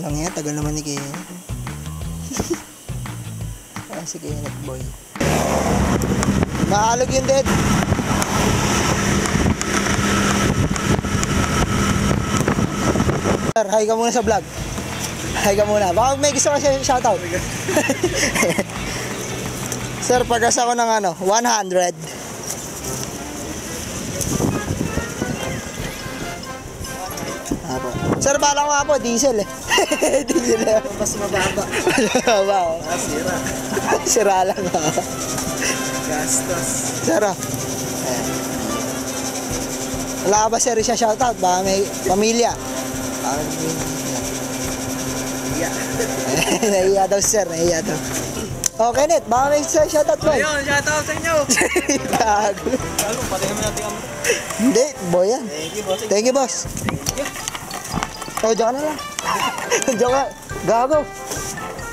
Lang yan, tagal naman ni Kenneth. Ah, si Kenneth boy. Naalog yun, Dad. Sir, hi ka muna sa vlog. Hi ka muna. Baka may gusto ka siya shoutout. Sir, pag-gas ako ng 100. Apo. Sir, bala ko nga po, diesel eh. Diesel eh. Mas mababa. Mababa oh. Sira. Sira lang oh. Gastos. Sir oh. Wala ka ba sir siya shoutout? Baka may pamilya. Nahiya daw sir, nahiya daw. Oh, Kenneth, baka may shoutout mo. Ayun, shoutout sa inyo. Gago. Gago, patayin mo natin ang... Hindi, boy yan. Thank you, boss. Thank you, boss. Oh, diyan ka na lang. Diyan ka. Gago.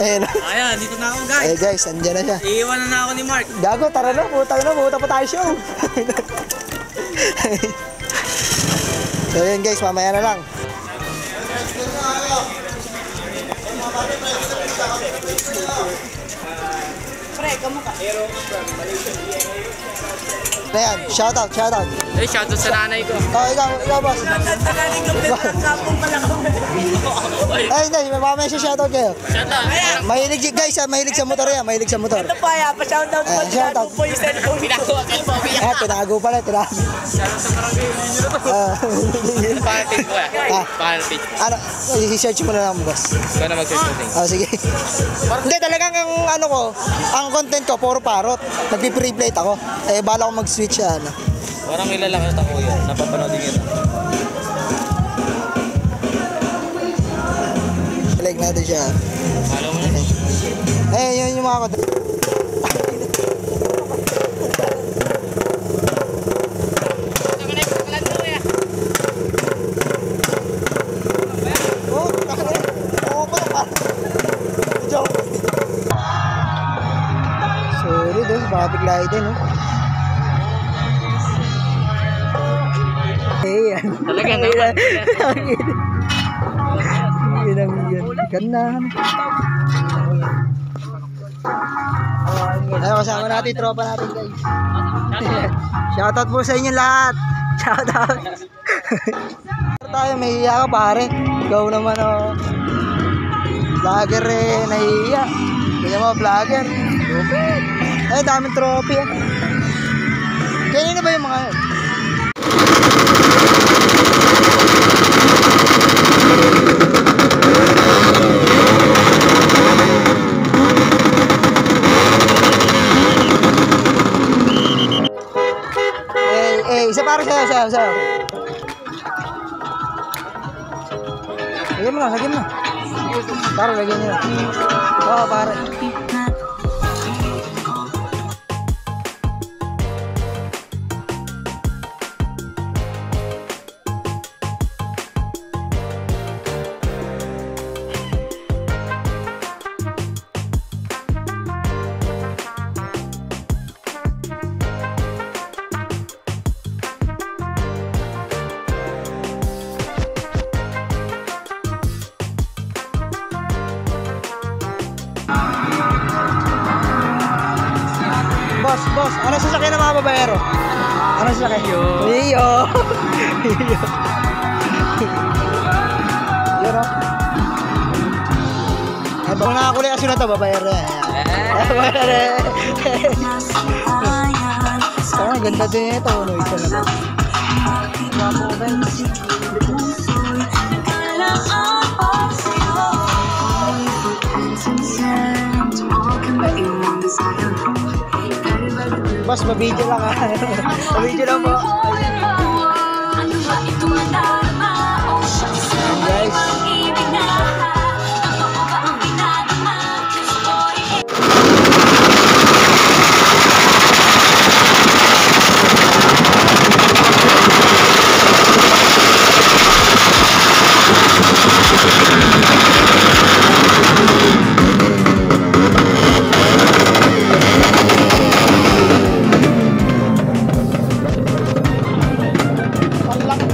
Ayun. Ayan, dito na ako guys. Eh guys, andyan na siya. Iiwanan na ako ni Mark. Gago, tara na. Puta pa tayo show. So yun guys, mamaya na lang. Pre, kamukha. Hero from Malaysia. Ayan, shoutout. Eh, shoutout sa nanay ko. Oh, ikaw boss. Shoutout sa nanay ko. Kapong pala kami. Ay, hindi, mamaya siya shoutout kayo. Shoutout. Mahilig guys, mahilig sa motor yan, mahilig sa motor. Ito pa, pa-shoutout po. Shoutout. Po yung cellphone. Pinakuha kayo po. Tinago pala, tinago. Shoutout sa barangay. Pangalit ko Pangalit. Ano, i-search mo na lang boss. Ikaw na mag-search natin. Oh, sige. Hindi, talagang ang content ko, puro parot. Nagpi-free plate ako. Eh, bala ko mag-switch siya, Parang kilala ka sa kuya. Napapanood din kita. Like natin siya. Follow mo na. Eh, yun yung mga content. Sorry doon, baka bigla din, no? Eh, yan. Talaga naman. Yan. Ganda. Ay, kasama natin, tropa natin, guys. Shoutout po sa inyo lahat. Shoutout. Tayo, may hiya ka, pare. Ikaw naman, oh. Vlogger eh, nahihiya. Kaya mo, vlogger. Ay, daming trophy, Kanina ba yung mga yun? Isa para sa'yo. Lagyan mo. Para lagyan nyo. Oo, para. Boss, ano sasakyan ng mga babaero? Ano sasakyan? Rio. Yun o. Ay, baka nakakulay kasi na ito, babaero yan. Saka ganda din ito. Ano, isa na ba? Wapo ba? Boss, mabidyo lang ha. Mabidyo lang po. Guys. Ang lakas.